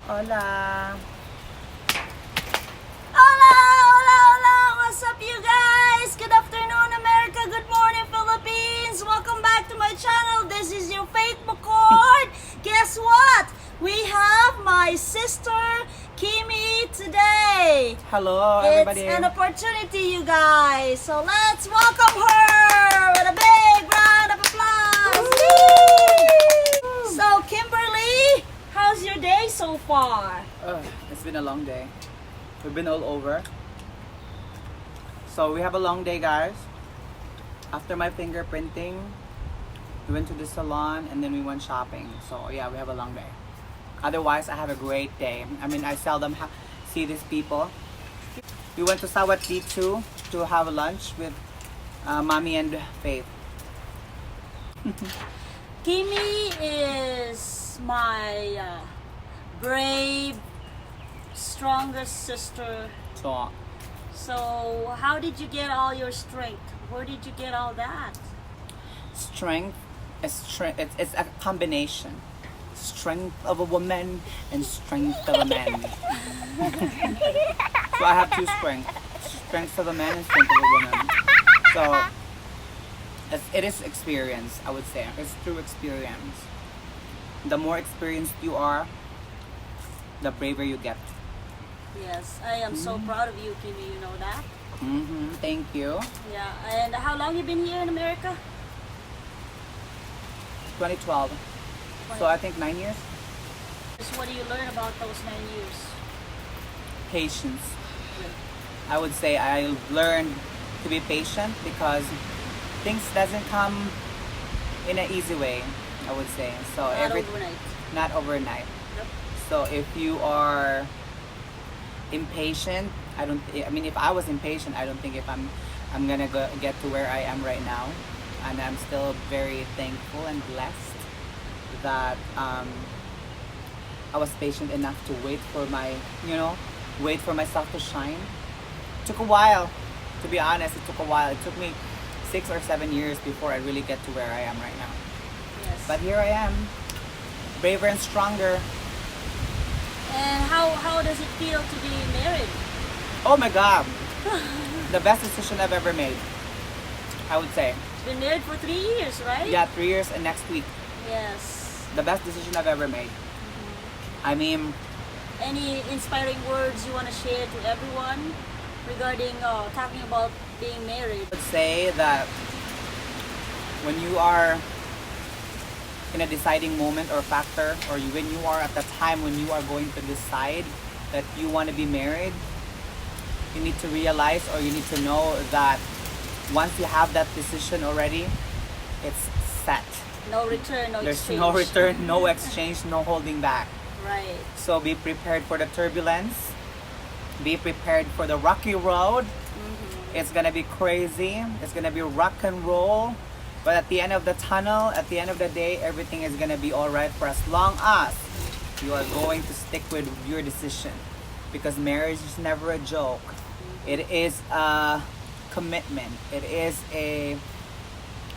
Hola! Hola! Hola! Hola! What's up, you guys? Good afternoon, America. Good morning, Philippines. Welcome back to my channel. This is your Faith McCord. Guess what? We have my sister, Kimi, today. Hello, everybody. It's an opportunity, you guys. So let's welcome her with a big round of applause. So, Kimberly, how's your day so far? It's been a long day. We've been all over. So we have a long day, guys. After my fingerprinting, we went to the salon and then we went shopping. So yeah, we have a long day. Otherwise, I have a great day. I mean, I seldom see these people. We went to Sawat D2 to have lunch with Mommy and Faith. Kimi is my brave, strongest sister. So, how did you get all your strength? Where did you get all that? Strength is it's a combination. Strength of a woman and strength of a man. So I have two strengths. Strength of a man and strength of a woman. So it is experience, I would say. It's through experience. The more experienced you are, the braver you get. Yes, I am so proud of you, Kimi. You know that? Thank you. Yeah, and how long you been here in America? 2012. So I think 9 years. So what do you learn about those 9 years? Patience. I would say I learned to be patient because things doesn't come in an easy way, I would say. So Not overnight. Not overnight. Yep. So if you are impatient, I mean if I was impatient, I don't think if I'm gonna get to where I am right now. And I'm still very thankful and blessed that I was patient enough to wait for myself to shine. It took a while, to be honest. It took a while. It took me 6 or 7 years before I really get to where I am right now. Yes. But here I am, braver and stronger. And how does it feel to be married? Oh my God, the best decision I've ever made, I would say. Been married for 3 years, right? Yeah, 3 years and next week. Yes. The best decision I've ever made. I mean, Any inspiring words you want to share to everyone regarding talking about being married? I would say that when you are in a deciding moment or factor, or when you are at the time when you are going to decide that you want to be married, you need to realize, or you need to know that once you have that decision already, it's set. No return, no There's exchange. no return, no exchange, no holding back. Right. So be prepared for the turbulence. Be prepared for the rocky road. It's gonna be crazy. It's gonna be rock and roll. But at the end of the tunnel, at the end of the day, everything is gonna be alright for as long as you are going to stick with your decision. Because marriage is never a joke. It is a commitment. It is a,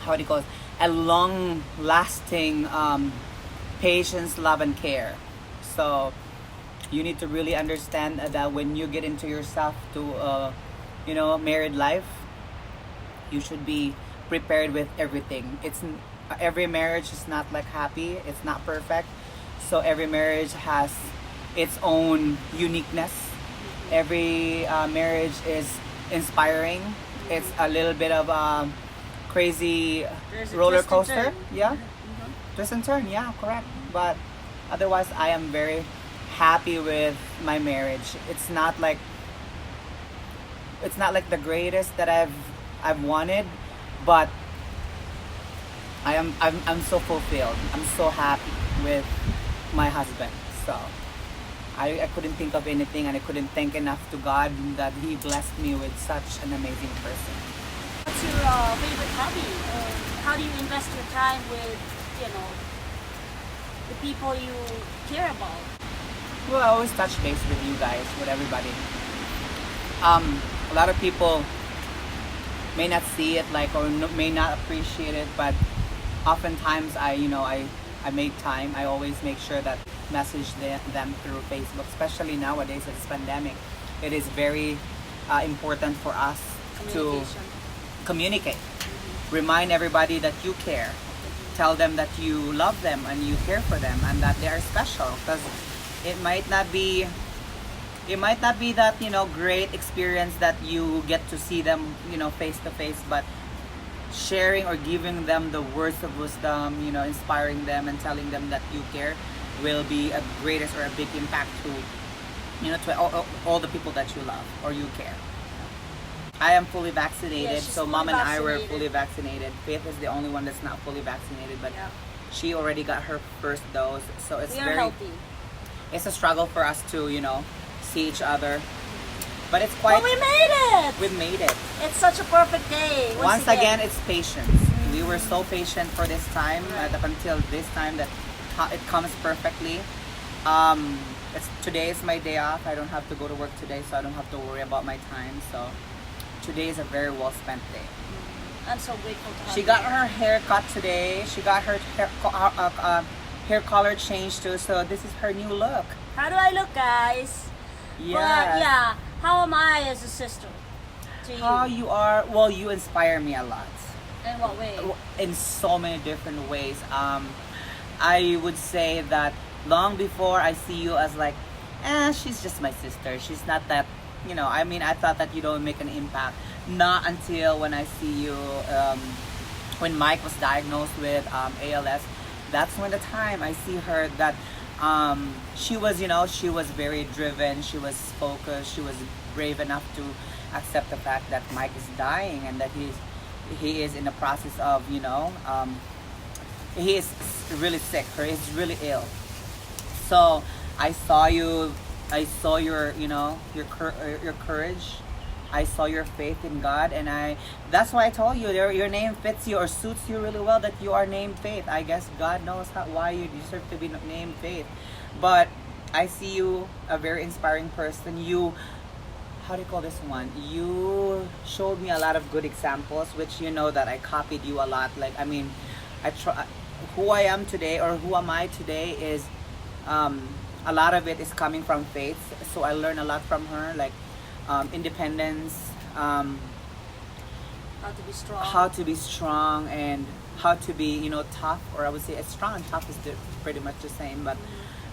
how do you call it? A long-lasting patience, love, and care. So you need to really understand that when you get into yourself to, married life, you should be prepared with everything. Every marriage is not like happy. It's not perfect. So every marriage has its own uniqueness. Every marriage is inspiring. It's a little bit of a crazy There's a roller twist and coaster. turn. Yeah, twist and turn. Yeah, correct. But otherwise, I am very happy with my marriage. It's not like the greatest that I've wanted, but I'm so fulfilled. I'm so happy with my husband. So I couldn't think of anything, and I couldn't thank enough to God that He blessed me with such an amazing person. What's your favorite hobby? How do you invest your time with, the people you care about? Well, I always touch base with you guys, with everybody. A lot of people may not see it or may not appreciate it, but oftentimes I I make time. I always make sure that message them through Facebook, especially nowadays with this pandemic. It is very important for us to Communication. communicate. Remind everybody that you care. Tell them that you love them and you care for them and that they are special, because it might not be that, you know, great experience that you get to see them, you know, face to face, but sharing or giving them the words of wisdom, you know, inspiring them and telling them that you care will be a greatest or a big impact to, you know, to all the people that you love or you care. I am fully vaccinated, Yeah, she's so fully Mom and I were vaccinated. fully vaccinated. Faith is the only one that's not fully vaccinated, but Yeah. she already got her first dose, so it's We are very healthy. it's a struggle for us to, you know, see each other, but it's But quite we made it! we've made it. It's such a perfect day. Once again, it's patience. We were so patient for this time, Right. up until this time that it comes perfectly. Today is my day off. I don't have to go to work today, so I don't have to worry about my time. So today is a very well spent day. I'm so grateful to have She you got here. her hair cut today. She got her hair color changed too. So this is her new look. How do I look, guys? Yeah. But yeah, how am I as a sister to you? How you are? Well, you inspire me a lot. In what way? In so many different ways. I would say that long before I see you as like, she's just my sister. She's not that, you know, I mean, I thought that you don't make an impact. Not until when I see you, when Mike was diagnosed with ALS, that's when the time I see her that she was, you know, she was very driven, she was focused, she was brave enough to accept the fact that Mike is dying and that he is in the process of, you know, he is really sick or he's really ill. So I saw you, I saw your, you know, your courage. I saw your faith in God, and that's why I told you your name fits you or suits you really well, that you are named Faith. I guess God knows why you deserve to be named Faith. But I see you a very inspiring person. You, how do you call this one? You showed me a lot of good examples, which you know that I copied you a lot. Like, I mean, I try, who I am today or who am I today is a lot of it is coming from Faith. So I learned a lot from her, like independence, How to be strong. how to be strong, and how to be, you know, tough. Or I would say strong and tough is pretty much the same, but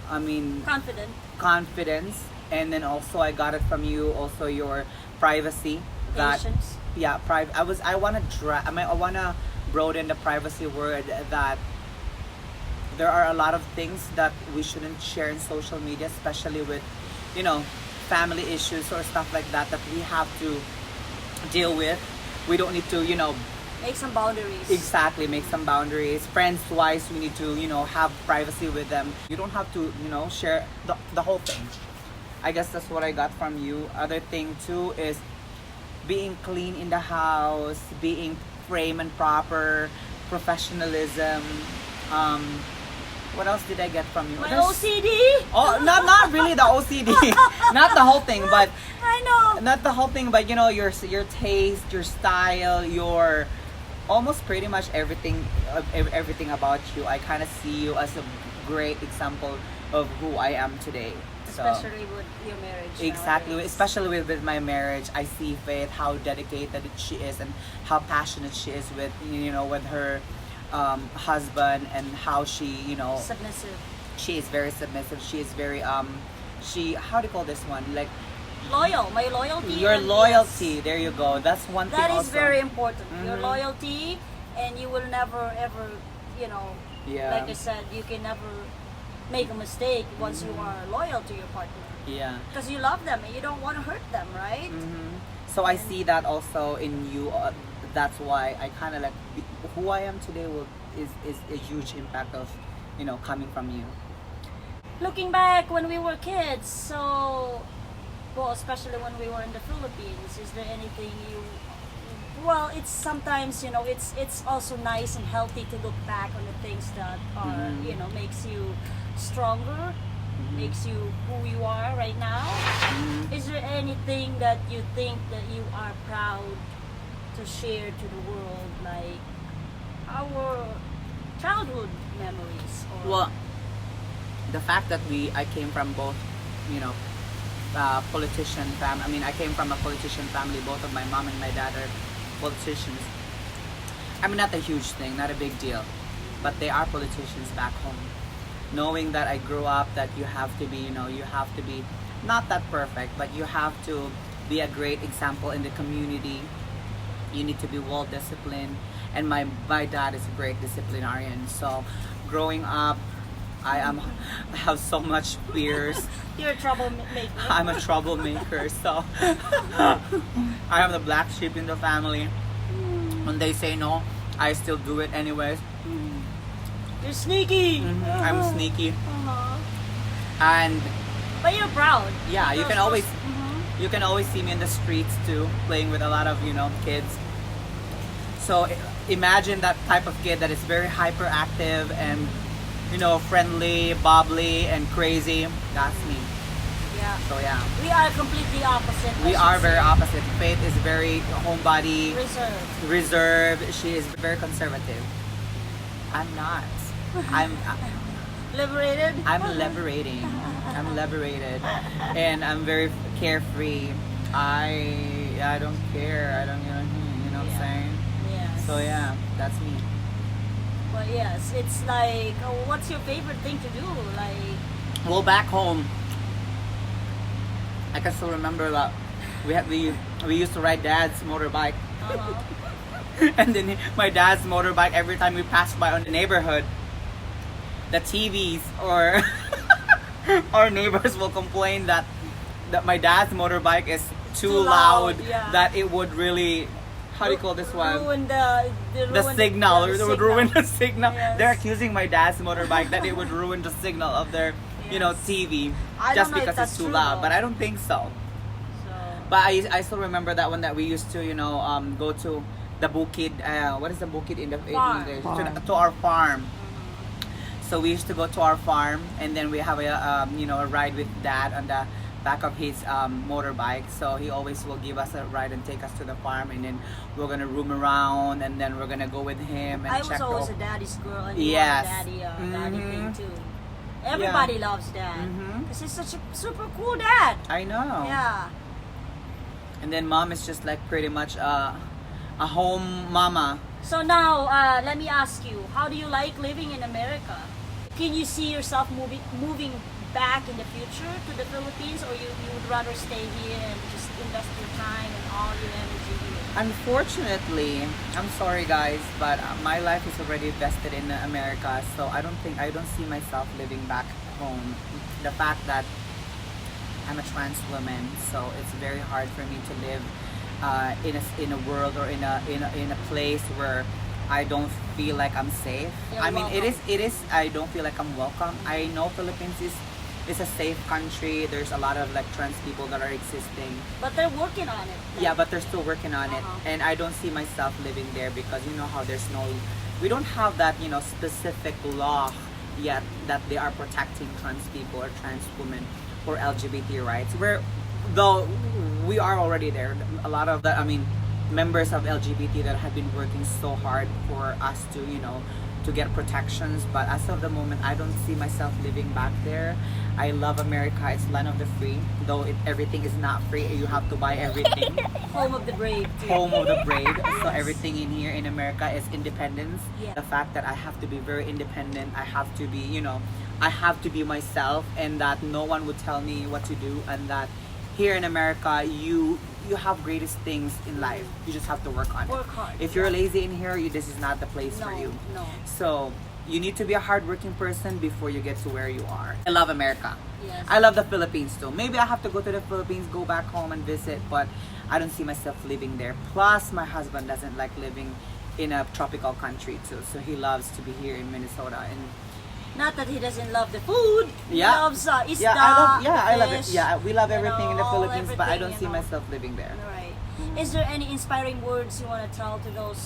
I mean Confident. confidence. And then also I got it from you, also your privacy. That Patience. yeah, I want to broaden the privacy word, that there are a lot of things that we shouldn't share in social media, especially with, you know, family issues or stuff like that we have to deal with. We don't need to, you know, Make some boundaries. exactly make some boundaries. Friends wise, we need to, you know, have privacy with them. You don't have to, you know, share the whole thing. I guess that's what I got from you. Other thing too is being clean in the house, being frame and proper, professionalism. What else did I get from you? My There's- OCD. Oh, not really the OCD, not the whole thing, but I know. not the whole thing, but you know, your taste, your style, your almost pretty much everything about you. I kind of see you as a great example of who I am today. So, Especially with your marriage. exactly, nowadays. especially with my marriage, I see Faith, how dedicated she is and how passionate she is with, you know, with her husband, and how she, you know, Submissive. she is very submissive. She is very she, how do you call this one, like Loyal. My loyalty. your and loyalty. yes, There you go. That's one that thing is also. very important. Your Mhm. loyalty, and you will never ever, you know, Yeah. like I said, you can never make a mistake once you are loyal to your partner, Yeah. because you love them and you don't want to hurt them, right? So I see that also in you. That's why I kind of like who I am today is a huge impact of, you know, coming from you. Looking back when we were kids, so, well, especially when we were in the Philippines, is there anything you, well, it's sometimes, you know, it's also nice and healthy to look back on the things that are, you know, makes you stronger, makes you who you are right now. Is there anything that you think that you are proud to share to the world, like our childhood memories? Or... Well, the fact that I came from both, you know, politician family. I mean, I came from a politician family. Both of my mom and my dad are politicians. I mean, not a huge thing, not a big deal, but they are politicians back home. Knowing that I grew up, that you have to be, you know, you have to be not that perfect, but you have to be a great example in the community. You need to be well disciplined, and my dad is a great disciplinarian. So, growing up, I have so much fears. You're a troublemaker. I'm a troublemaker, so I am the black sheep in the family. When they say no, I still do it anyways. You're sneaky. I'm sneaky, Uh-huh. and But you're proud. yeah, you Because can always Mhm. you can always see me in the streets too, playing with a lot of, you know, kids. So imagine that type of kid that is very hyperactive and, you know, friendly, bubbly, and crazy. That's me. Yeah. So yeah, We are completely opposite. I we should are very say. opposite. Faith is very homebody, Reserved. reserved. She is very conservative. I'm not. I'm Liberated. I'm liberating. I'm liberated, and I'm very carefree. I don't care. I don't, you know what I'm saying. Yes. So yeah, that's me. But yes, it's like, what's your favorite thing to do? Like, Well, back home, I can still remember that we used to ride Dad's motorbike, and then my dad's motorbike. Every time we passed by on the neighborhood, the TVs or our neighbors will complain that my dad's motorbike is too loud, yeah. that it would really, how do you call this one? ruin the Signal, or the it would ruin the signal. signal. Yes. They're accusing my dad's motorbike that it would ruin the signal of their, you know, Yes. TV, I just don't know if because that's it's too true, loud. though. But I don't think so. So, But I still remember that one that we used to, you know, go to the bukid. What is the bukid in the in Farm. English? Farm. To our farm. So we used to go to our farm, and then we have a you know, a ride with Dad on the back of his motorbike. So he always will give us a ride and take us to the farm, and then we're gonna roam around, and then we're gonna go with him and I check was always the- a daddy's girl, and you Yes. are a daddy thing Mhm. too. Everybody loves Dad Mhm. because he's such a super cool dad. I know. Yeah. And then Mom is just like pretty much a home mama. So now, let me ask you, how do you like living in America? Can you see yourself moving back in the future to the Philippines, or you would rather stay here and just invest your time and all your energy here? Unfortunately, I'm sorry guys, but my life is already vested in America, so I don't see myself living back home. The fact that I'm a trans woman, so it's very hard for me to live in a world or in a place where I don't feel like I'm safe. You're I mean, it welcome. is. I don't feel like I'm welcome. I know Philippines is a safe country. There's a lot of like trans people that are existing. But they're working on it. Yeah, but they're still working on it, Uh-huh. and I don't see myself living there because you know how we don't have that, you know, specific law yet that they are protecting trans people or trans women or LGBT rights. Though we are already there. A lot of the, I mean, members of LGBT that have been working so hard for us to, you know, to get protections, but as of the moment, I don't see myself living back there. I love America. It's land of the free, though everything is not free. You have to buy everything. Home of the brave. Too. Home of the brave. So Yes. everything in here in America is independence. Yeah. The fact that I have to be very independent. I have to be, you know, I have to be myself, and that no one would tell me what to do, and that here in America, you have greatest things in life. You just have to work on it. Work hard. If you're lazy in here, this is not the place No, for you. no. So you need to be a hardworking person before you get to where you are. I love America. Yes. I love the Philippines too. Maybe I have to go to the Philippines, go back home and visit, but I don't see myself living there. Plus, my husband doesn't like living in a tropical country too, so he loves to be here in Minnesota. And Not that he doesn't love the food. Yeah. He loves isda. I love it. fish, Yeah, we love you everything in the know, Philippines, but I everything, don't see you know. myself living there. Right. Is there any inspiring words you want to tell to those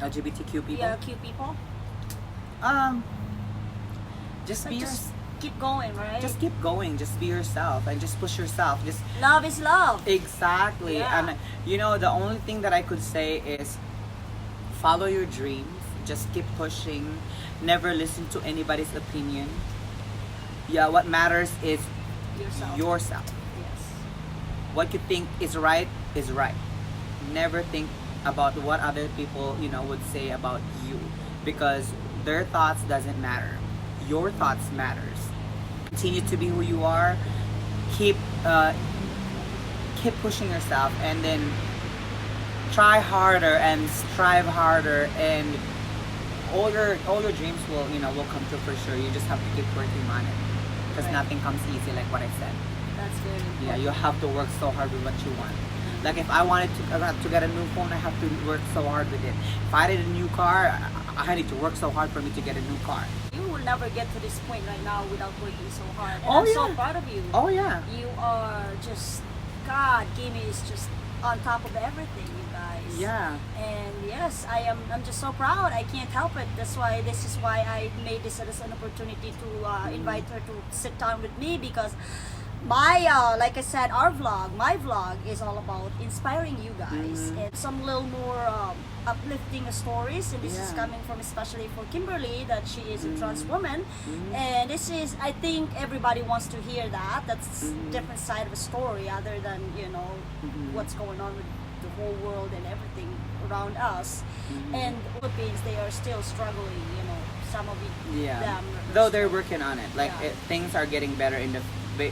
LGBTQ people. yeah, cute people? Just Like, be just keep going, right? just keep going. Just be yourself and just push yourself. Just Love is love. exactly. Yeah. And you know, the only thing that I could say is follow your dreams. Just keep pushing. Never listen to anybody's opinion. Yeah, what matters is Yourself. yourself. Yes. What you think is right is right. Never think about what other people, would say about you, because their thoughts doesn't matter. Your thoughts matters. Continue to be who you are. Keep pushing yourself, and then try harder and strive harder, and all your dreams will come true for sure. You just have to keep working on it, because Right. nothing comes easy, like what I said. That's very important. Yeah, you have to work so hard with what you want. Like if I wanted to get a new phone, I have to work so hard with it. If I need a new car, I need to work so hard for me to get a new car. You will never get to this point right now without working so hard. And Oh, I'm so yeah. proud of you. Oh yeah. You are just, God, Gimme is just on top of everything, you guys. Yeah. And yes, I'm just so proud. I can't help it. This is why I made this as an opportunity to invite her to sit down with me, because my like I said, my vlog is all about inspiring you guys and some little more uplifting stories, and this is Yeah. coming from especially for Kimberly, that she is a trans woman, and this is, I think everybody wants to hear that. That's different side of a story, other than what's going on with the whole world and everything around us. And Philippines, they are still struggling, some of Yeah. them, Though they're working on it. Like Yeah. things are getting better in the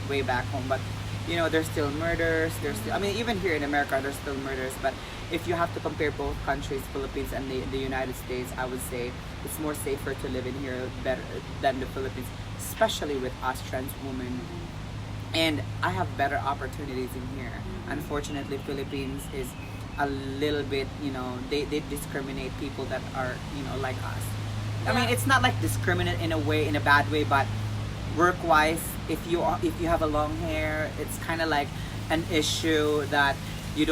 way back home, but there's still murders. There's still, I mean, even here in America, there's still murders. But if you have to compare both countries, Philippines and the United States, I would say it's more safer to live in here better than the Philippines, especially with us trans women. And I have better opportunities in here. Unfortunately, Philippines is a little bit, they discriminate people that are, like us. I mean, Yeah. it's not like discriminate in a bad way, but work-wise, if you have a long hair, it's kind of like an issue that you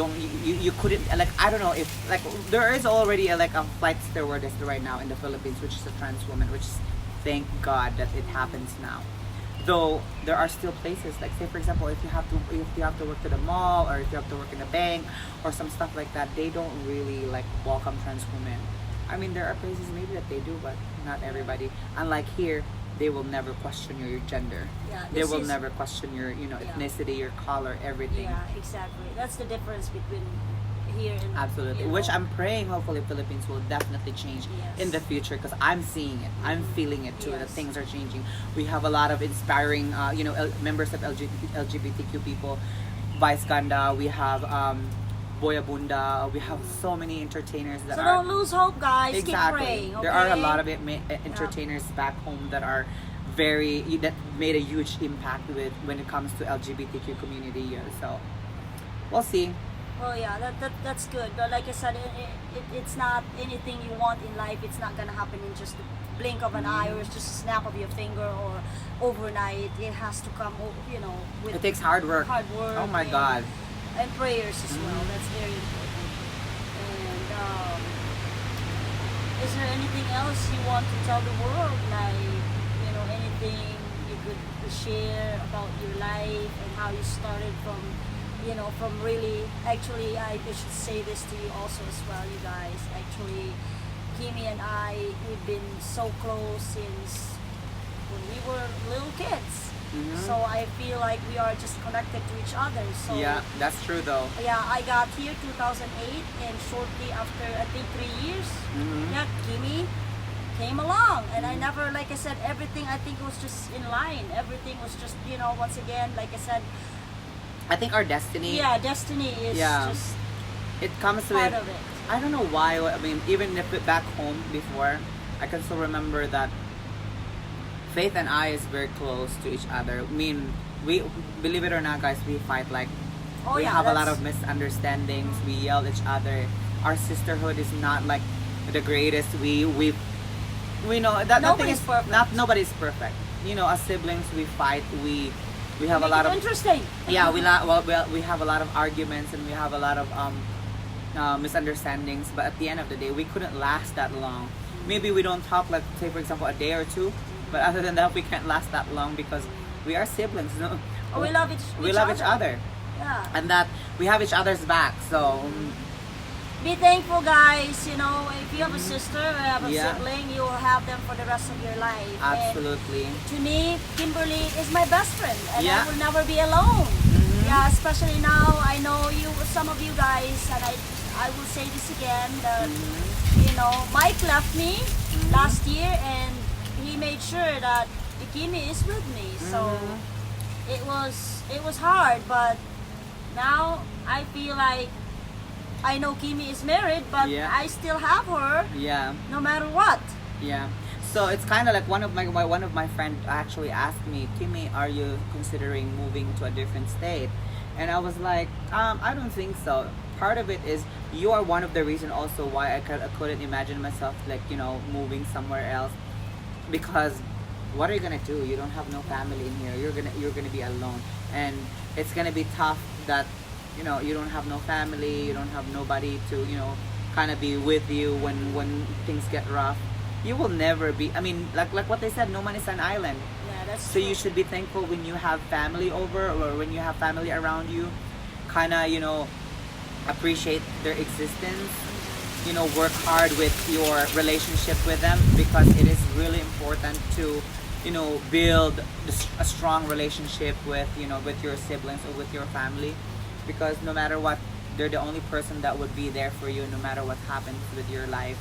couldn't, like, I don't know, if like there is already a flight stewardess right now in the Philippines, which is a trans woman, which is, thank God that it happens now. Though there are still places, like say for example, if you have to work to the mall, or if you have to work in a bank or some stuff like that, they don't really like welcome trans women. I mean, there are places maybe that they do, but not everybody. Unlike here, they will never question your gender. Yeah, They this will is- never question your ethnicity, your color, everything. Yeah, exactly. That's the difference between here and Absolutely. Which I'm praying, hopefully, Philippines will definitely change Yes. in the future, because I'm seeing it. I'm feeling it too. That Yes. things are changing. We have a lot of inspiring, members of LGBTQ people. Vice Ganda. We have Boya Bunda. We have so many entertainers that So are. don't lose hope, guys. Keep Exactly. praying. Okay? There are a lot of entertainers back home that are that made a huge impact when it comes to LGBTQ community. Yeah. So we'll see. Well, yeah, that's good. But like I said, it's not anything you want in life. It's not gonna happen in just a blink of an eye, or just a snap of your finger, or overnight. It has to come, with It takes hard work. hard work. Oh my and- God. And prayers as well. That's very important. And is there anything else you want to tell the world? Like, anything you could share about your life and how you started from, from really, actually, I should say this to you also as well, you guys. Actually, Kimmy and I, we've been so close since when we were little kids. So I feel like we are just connected to each other. So Yeah, that's true though. yeah, I got here 2008, and shortly after, I think 3 years, yeah, Kimmy came along, and I never, like I said, everything I think was just in line. Everything was just, once again, like I said, I think our destiny. yeah, destiny is Yeah. just It comes part with. of it. I don't know why. I mean, even if back home before, I can still remember that Faith and I is very close to each other. I mean, we, believe it or not, guys, we fight like. Oh, We yeah, have a lot that's- of misunderstandings. We yell at each other. Our sisterhood is not like the greatest. We know that nothing Nobody's is perfect. nobody's perfect. As siblings, we fight. We have a Make lot it of. interesting. Yeah, we have a lot of arguments, and we have a lot of misunderstandings, but at the end of the day, we couldn't last that long. Maybe we don't talk, like, say for example, a day or two, but other than that, we can't last that long because we are siblings. No, Oh, we love each we love each other, Yeah. and that we have each other's back. So be thankful, guys. You know, if you have a sister or have a Yeah. sibling, you will have them for the rest of your life. Absolutely. And to me, Kimberly is my best friend, and Yeah. I will never be alone. Mhm. Yeah, especially now. I know you, some of you guys, and I will say this again. That you know, Mike left me last year, and he made sure that Kimmy is with me. So it was hard, but now I feel like I know Kimmy is married, but Yeah. I still have her Yeah. no matter what. Yeah. So it's kind of like one of my friend actually asked me, Kimmy, are you considering moving to a different state? And I was like, I don't think so. Part of it is you are one of the reason also why I couldn't imagine myself like, you know, moving somewhere else, because what are you gonna do? You don't have no family in here. You're gonna be alone, and it's gonna be tough that, you know, you don't have no family, you don't have nobody to, you know, kind of be with you when things get rough. You will never be. I mean, like what they said, no man is an island. Yeah, that's So true. you should be thankful when you have family over or when you have family around you. Kind of, you know, appreciate their existence. You know, work hard with your relationship with them, because it is really important to, you know, build a strong relationship with, you know, with your siblings or with your family, because no matter what, they're the only person that would be there for you no matter what happens with your life.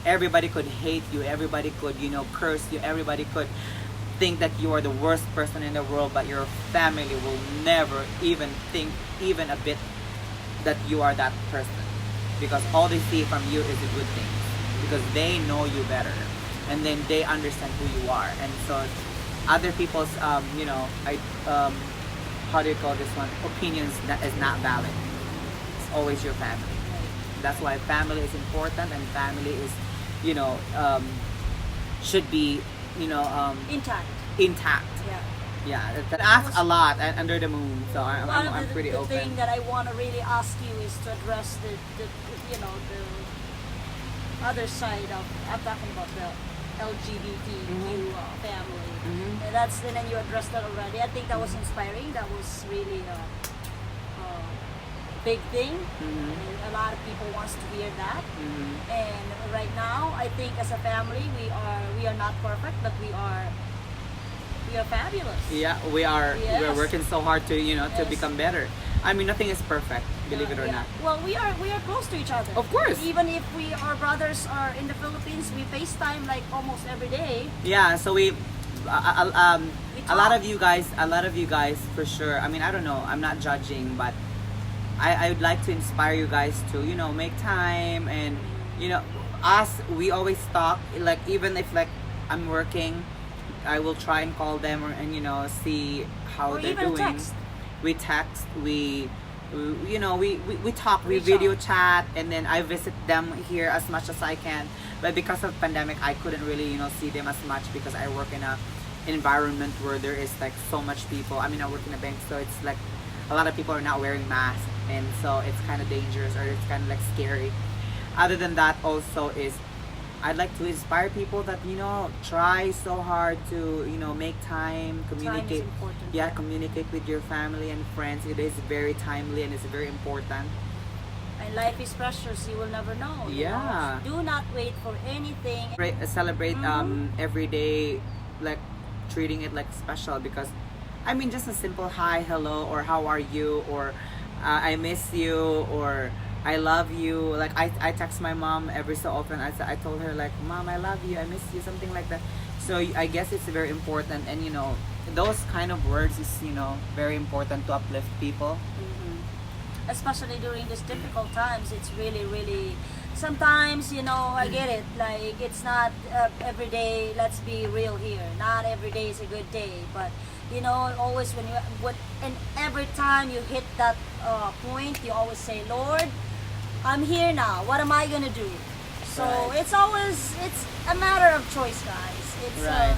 Everybody could hate you, everybody could, you know, curse you, everybody could think that you are the worst person in the world, but your family will never even think even a bit that you are that person, because all they see from you is the good things, because they know you better, and then they understand who you are. And so other people's you know, how do you call this one, opinions that is not valid. It's always your family. That's why family is important, and family is, you know, should be, you know, Intact. intact. Yeah. Yeah, that asks a lot under the moon, so One I'm of pretty the open. thing that I want to really ask you is to address the you know, the other side of, I'm talking about the LGBTQ family. And that's, and then you addressed that already. I think that was inspiring. That was really a big thing. And a lot of people wants to hear that. And right now, I think as a family, we are not perfect, but we are fabulous. Yeah, we are. Yes. We're working so hard to, you know, to Yes. become better. I mean, nothing is perfect, believe it or Yeah. not. Well, we are close to each other. Of course. Even if our brothers are in the Philippines, we FaceTime like almost every day. Yeah, so we, We a lot talk. of you guys for sure. I mean, I don't know. I'm not judging, but I would like to inspire you guys to, you know, make time. And, you know, us, we always talk, like, even if like I'm working, I will try and call them and, you know, see how Or they're even doing. text. We text, you know, we talk, we Reach video out. chat, and then I visit them here as much as I can. But because of pandemic, I couldn't really, you know, see them as much, because I work in a environment where there is like so much people. I mean, I work in a bank, so it's like a lot of people are not wearing masks, and so it's kind of dangerous, or it's kind of like scary. Other than that, also is I'd like to inspire people that, you know, try so hard to, you know, make time, communicate. important. Yeah, communicate with your family and friends. It is very timely and it's very important. And life is precious. You will never know. you Yeah. know? Do not wait for anything. Celebrate every day, like treating it like special, because I mean, just a simple hi, hello, or how are you, or I miss you, or I love you. Like I text my mom every so often. I told her like, Mom, I love you, I miss you, something like that. So I guess it's very important, and you know, those kind of words is, you know, very important to uplift people. Especially during these difficult times, it's really, really. Sometimes, you know, I get it. Like, it's not every day. Let's be real here. Not every day is a good day, but you know, always and every time you hit that point, you always say, Lord, I'm here now. What am I gonna do? So Right. it's a matter of choice, guys. It's Right.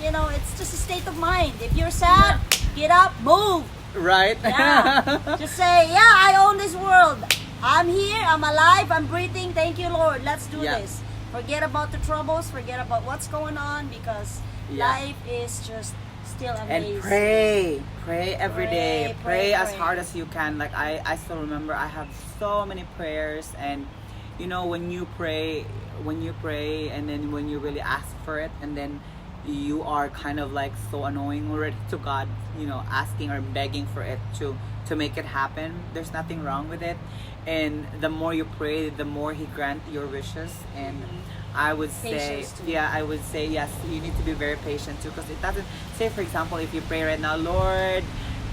you know, it's just a state of mind. If you're sad, get up, move. Right? Yeah. Just say, yeah, I own this world. I'm here, I'm alive, I'm breathing. Thank you, Lord. Let's do Yeah. this. Forget about the troubles, forget about what's going on, because Yeah. life is just still And amazing. pray every day. Pray, Pray as pray. hard as you can. Like I still remember I have so many prayers, and you know when you pray and then when you really ask for it, and then you are kind of like so annoying already to God, you know, asking or begging for it to make it happen. There's nothing wrong with it, and the more you pray, the more He grant your wishes. And I would say, Patience too. yeah, I would say yes. You need to be very patient too, because it doesn't. Say for example, if you pray right now, Lord,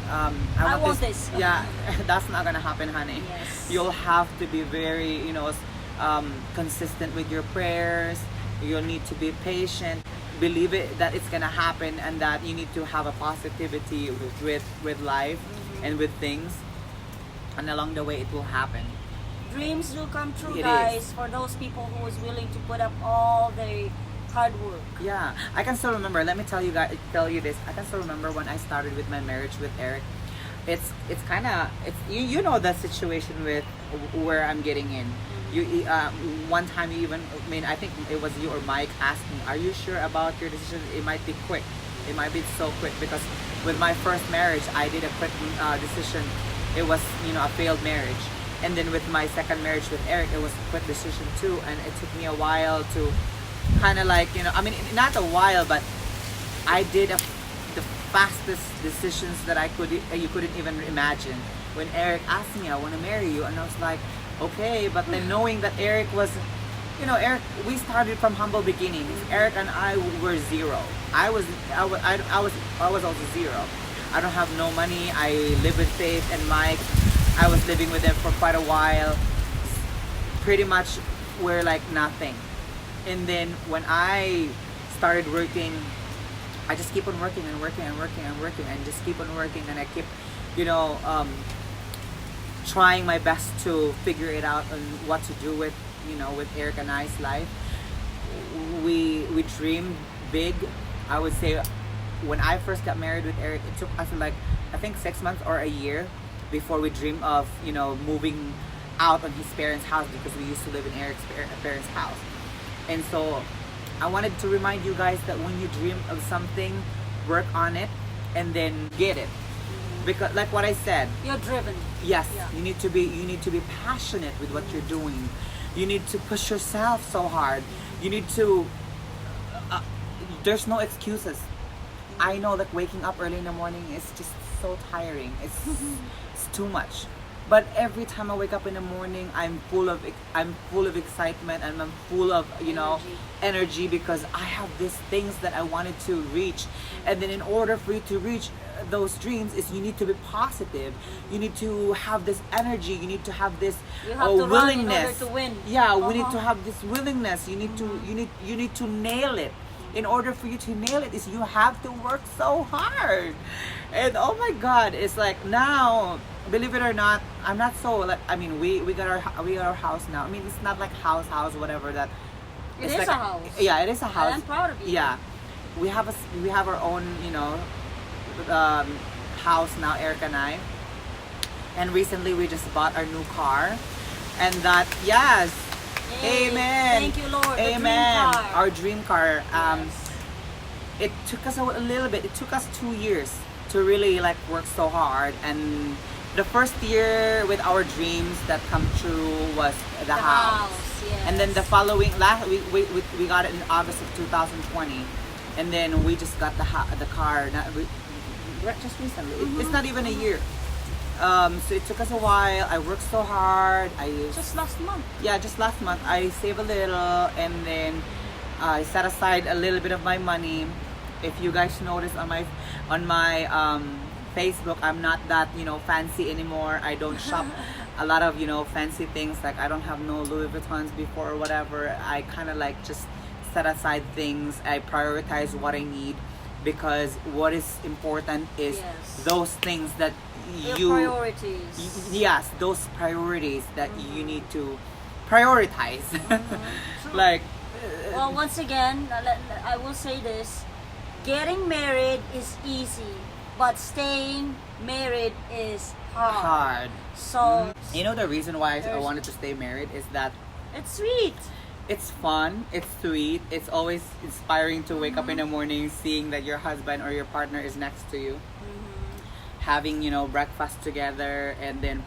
I want this. Yeah, that's not gonna happen, honey. Yes. You'll have to be very, you know, consistent with your prayers. You'll need to be patient. Believe it that it's gonna happen, and that you need to have a positivity with life and with things, and along the way it will happen. Dreams will come true, It guys, is. for those people who is willing to put up all their hard work. Yeah, I can still remember. Let me tell you this. I can still remember when I started with my marriage with Eric. It's kind of you know the situation with where I'm getting in. You one time you even, I mean, I think it was you or Mike asked me, "Are you sure about your decision? It might be quick. It might be so quick." Because with my first marriage, I did a quick decision. It was, you know, a failed marriage. And then with my second marriage with Eric, it was a quick decision too. And it took me a while to kind of like, you know, I mean, not a while, but I did the fastest decisions that you couldn't even imagine. When Eric asked me, "I want to marry you," and I was like, okay, but then knowing that Eric was, you know, Eric, we started from humble beginnings. Eric and I were zero. I was also zero. I don't have no money. I live with Faith and Mike. I was living with them for quite a while. Pretty much we're like nothing. And then when I started working, I just keep on working and working and working and working and just keep on working, and I keep, you know, trying my best to figure it out on what to do with, you know, with Eric and I's life. We dreamed big. I would say when I first got married with Eric, it took us like, I think 6 months or a year before we dreamed of, you know, moving out on his parents' house, because we used to live in Eric's parents' house. And so I wanted to remind you guys that when you dream of something, work on it and then get it. Because like what I said, You're driven. yes, Yeah. you need to be passionate with what you're doing. You need to push yourself so hard. You need to there's no excuses. I know that waking up early in the morning is just so tiring. It's too much. But every time I wake up in the morning, I'm full of excitement, and I'm full of, you know, energy, because I have these things that I wanted to reach. And then in order for you to reach those dreams, is you need to be positive. You need to have this energy. You need to have this You have to run in willingness order to win. Yeah, we need to have this willingness. You need to nail it. In order for you to nail it, is you have to work so hard. And oh my God, it's like now, believe it or not, I'm not so like, I mean, we got our house now. I mean, it's not like house whatever that. It It's is like a house. Yeah, it is a house. I'm proud of you. Yeah, we have our own, you know, house now, Eric and I. And recently we just bought our new car, and that, yes, Yay. amen. Thank you, Lord. The dream Amen. car. Our dream car. Yes. It took us a little bit. It took us 2 years to really like work so hard. And the first year with our dreams that come true was the house. Yes. And then the following we got it in August of 2020, and then we just got the car just recently. It's not even a year. So it took us a while. I worked so hard. Just last month. Yeah, just last month I saved a little, and then I set aside a little bit of my money. If you guys notice on my Facebook, I'm not that, you know, fancy anymore. I don't shop a lot of, you know, fancy things. Like I don't have no Louis Vuittons before or whatever. I kind of like just set aside things. I prioritize what I need, because what is important is Yes. those things that Your priorities. yes, those priorities that you need to prioritize. Like Well, once again, I will say this. Getting married is easy, but staying married is hard. hard. So, You know the reason why I wanted to stay married is that it's sweet. it's fun, it's sweet, it's always inspiring to wake up in the morning seeing that your husband or your partner is next to you, having, you know, breakfast together, and then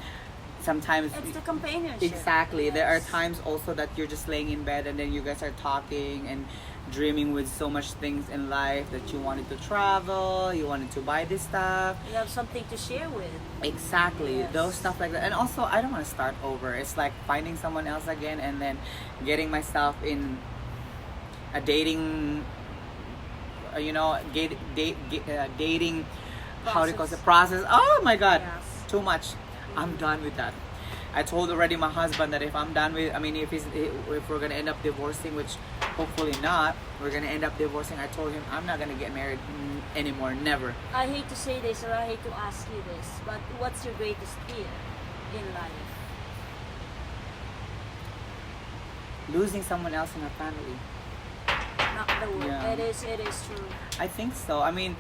sometimes It's the companionship. exactly, there are Yes. times also that you're just laying in bed and then you guys are talking and dreaming with so much things in life that you wanted to travel, you wanted to buy this stuff. You have something to share with. Exactly, Yes. those stuff like that. And also, I don't want to start over. It's like finding someone else again and then getting myself in a dating, you know, dating, how do you call it, process. Oh my God, Yes. too much. I'm done with that. I told already my husband that if I'm done with, I mean, if we're gonna end up divorcing, which hopefully not, we're gonna end up divorcing. I told him I'm not gonna get married anymore, never. I hate to say this, or I hate to ask you this, but what's your greatest fear in life? Losing someone else in our family. Not the word. Yeah. It is true. I think so. I mean,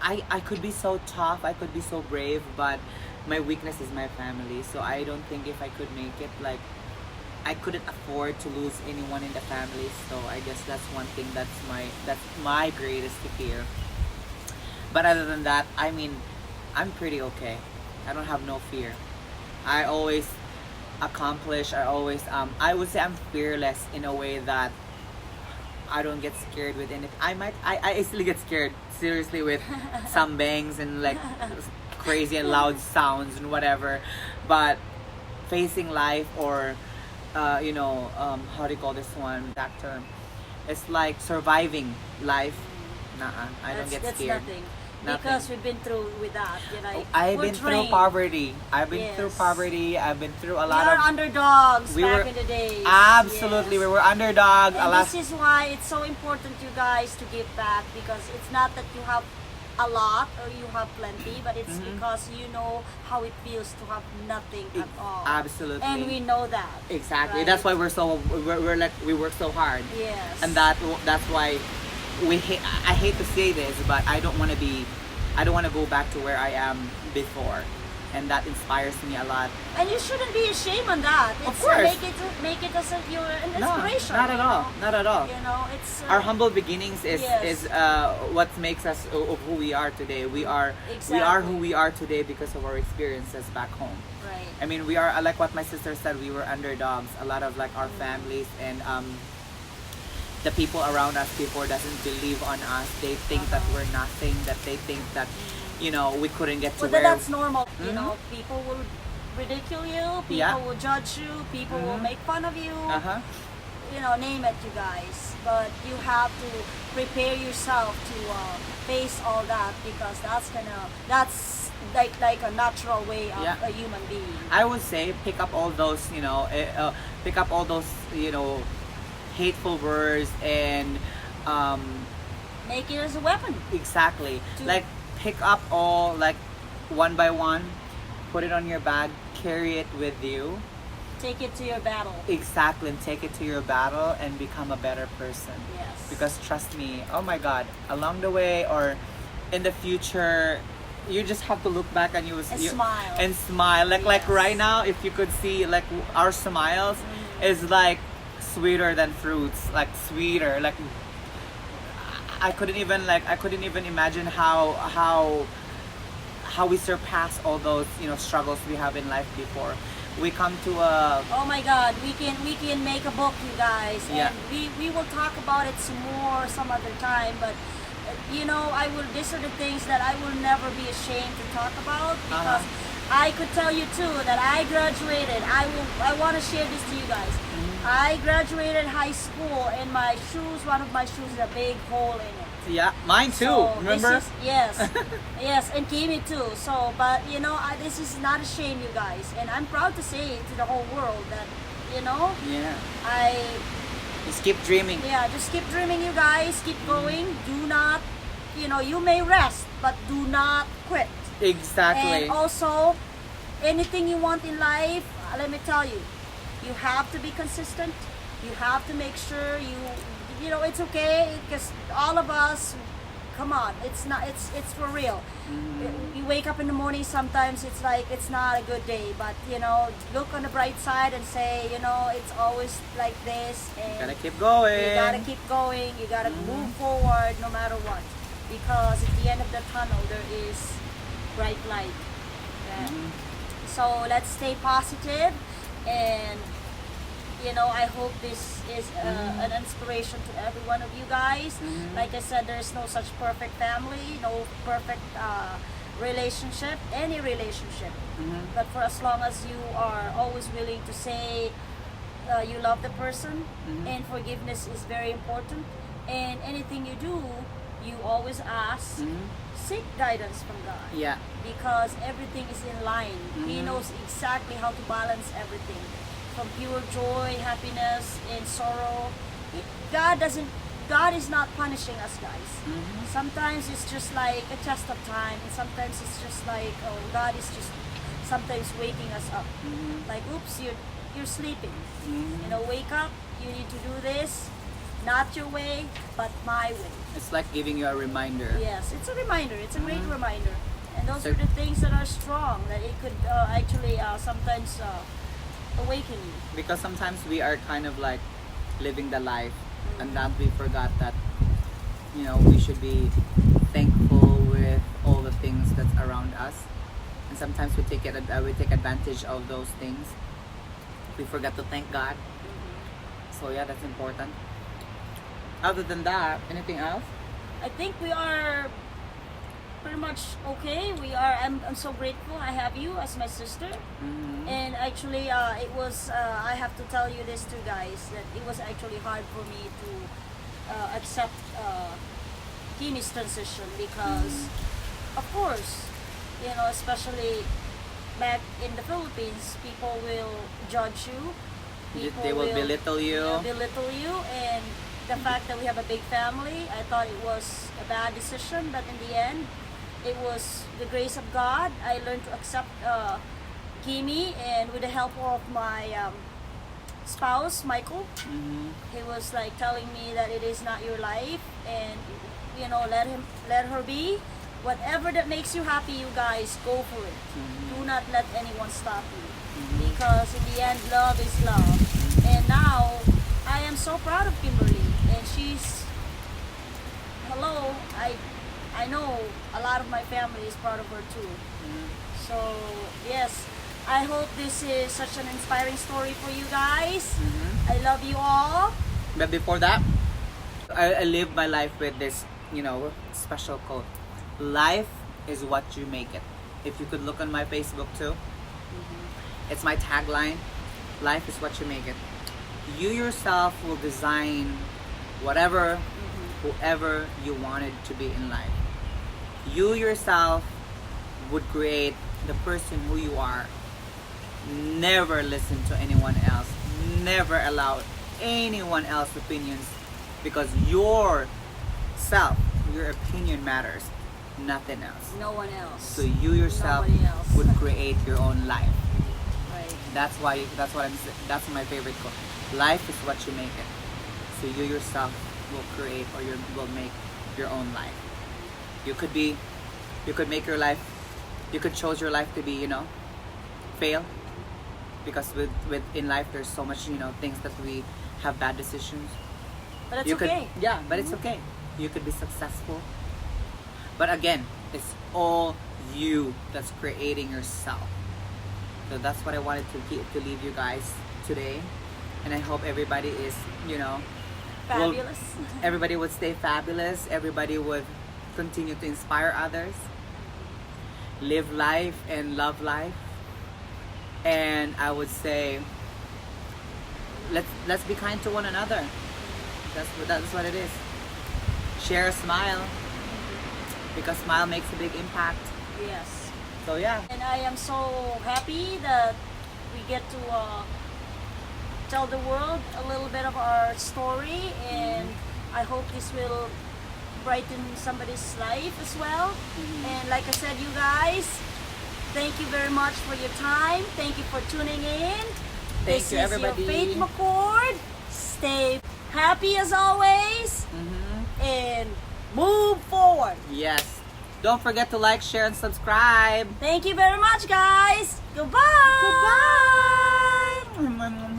I could be so tough, I could be so brave, but my weakness is my family. So I don't think if I could make it, like, I couldn't afford to lose anyone in the family. So I guess that's one thing that's my greatest fear. But other than that, I mean, I'm pretty okay. I don't have no fear. I always accomplish. I would say I'm fearless in a way that I don't get scared with anything. I easily get scared, seriously, with some bangs and like crazy and loud sounds and whatever. But facing life, or how do you call this one, that term? It's like surviving life. Nuh-uh, I don't get That's scared. nothing. Nothing. Because we've been through with that. You know, I've we're been through trained. poverty. I've been through Yes. poverty. I've been through a We lot are of. underdogs We back were- in the days. Absolutely, Yes. we were underdogs. And this is why it's so important, you guys, to give back, because it's not that you have a lot or you have plenty, but it's Mhm. because you know how it feels to have nothing at all. Absolutely. And we know that. Exactly. right? That's why we're like, we work so hard, Yes. and that's why I hate to say this, but I don't want to go back to where I am before, and that inspires me a lot. And you shouldn't be ashamed on that. It's, Of course. Make it as if you're an No, inspiration. not at you all. know? Not at all. You know, it's Our humble beginnings is Yes. what makes us of who we are today. We are Exactly. who we are today because of our experiences back home. right. I mean, we are, like what my sister said, we were underdogs. A lot of like our families and the people around us before doesn't believe on us. They think that we're nothing. That they think that we couldn't get to Well, where. that's normal. You Mhm. know, people will ridicule you. People Yeah. will judge you. People will Mhm. make fun of you. Uh-huh. You know, name it, you guys. But you have to prepare yourself to face all that, because that's like a natural way of Yeah. a human being. I would say pick up all those, pick up all those, hateful words and Make it as a weapon. exactly, To- like pick up all, like, one by one, put it on your bag, carry it with you. Take it to your battle. Exactly, and take it to your battle and become a better person. Yes. Because trust me, oh my God, along the way or in the future, you just have to look back and And smile. and smile. Like Yes. right now, if you could see, like, our smiles is like sweeter than fruits, like sweeter. Like I couldn't even imagine how we surpass all those struggles we have in life before. We come to a Oh my God, we can make a book, you guys, Yeah. and we will talk about it some more some other time. But these are the things that I will never be ashamed to talk about, because I could tell you too that I graduated. I want to share this to you guys. I graduated high school, and my shoes, one of my shoes, has a big hole in it. yeah, mine too. So Remember? yes, yes, and Kimi too. So, but this is not a shame, you guys, and I'm proud to say to the whole world that Yeah. I Just keep dreaming. just keep dreaming, you guys. Keep going. Do not, you may rest, but do not quit. Exactly. And also, anything you want in life, let me tell you, you have to be consistent. You have to make sure it's okay, because all of us come on, it's not, it's for real. Mm-hmm. You wake up in the morning, sometimes it's like it's not a good day, but you know, look on the bright side and say, you know, it's always like this, and Gotta keep going. you gotta keep going, you gotta move forward no matter what, because at the end of the tunnel there is bright light. Yeah. So let's stay positive, and you know, I hope this is an inspiration to every one of you guys. Like I said, there's no such perfect family, no perfect relationship, any relationship. But for as long as you are always willing to say you love the person, and forgiveness is very important, and anything you do, you always ask, seek guidance from God. Yeah. Because everything is in line. He knows exactly how to balance everything. From pure joy, happiness, and sorrow. God is not punishing us, guys. Sometimes it's just like a test of time, and sometimes it's just like, oh, God is just sometimes waking us up. Like, oops, you're sleeping. You know, wake up, you need to do this. Not your way, but my way. It's like giving you a reminder. Yes, it's a reminder. It's a great reminder. And those So- are the things that are strong, that it could actually sometimes awaken you. Because sometimes we are kind of like living the life, and that we forgot that, you know, we should be thankful with all the things that's around us, and sometimes we take advantage of those things. We forget to thank God. So yeah, that's important. Other than that, anything else? I think we are pretty much okay. I'm so grateful I have you as my sister. And actually, it was, I have to tell you this too, guys, that it was actually hard for me to accept Kimi's transition, because, of course, you know, especially back in the Philippines, people will judge you. They will belittle you. Belittle you, and the fact that we have a big family, I thought it was a bad decision, but in the end, it was the grace of God. I learned to accept Kimi, and with the help of my spouse, Michael, he was like telling me that it is not your life, and you know, let her be. Whatever that makes you happy, you guys, go for it. Do not let anyone stop you, because in the end, love is love. And now, I am so proud of Kimberly, and she's, hello, I know a lot of my family is proud of her too. So yes, I hope this is such an inspiring story for you guys. I love you all. But before that, I live my life with this, you know, special quote. Life is what you make it. If you could look on my Facebook too, it's my tagline. Life is what you make it. You yourself will design whatever, whoever you wanted to be in life. You yourself would create the person who you are. Never listen to anyone else. Never allow anyone else's opinions, because yourself, your opinion matters. Nothing else. No one else. So you yourself Nobody else. would create your own life. Right. That's my favorite quote. Life is what you make it. So you yourself will create, or you will make your own life. You could make your life, you could choose your life to be, you know, fail. Because with in life there's so much, you know, things that we have bad decisions. But it's You okay. could, yeah, but it's okay. You could be successful. But again, it's all you that's creating yourself. So that's what I wanted to leave you guys today. And I hope everybody is, you know, Fabulous. everybody would stay fabulous. Everybody would continue to inspire others. Live life and love life. And I would say, let's be kind to one another. That's what it is. Share a smile, because smile makes a big impact. Yes. So yeah. And I am so happy that we get to tell the world a little bit of our story, and I hope this will brighten somebody's life as well. And like I said, you guys, thank you very much for your time. Thank you for tuning in. Thank you, everybody. This is your Faith McCord. Stay happy as always. And move forward. Yes. Don't forget to like, share, and subscribe. Thank you very much, guys. Goodbye. Goodbye.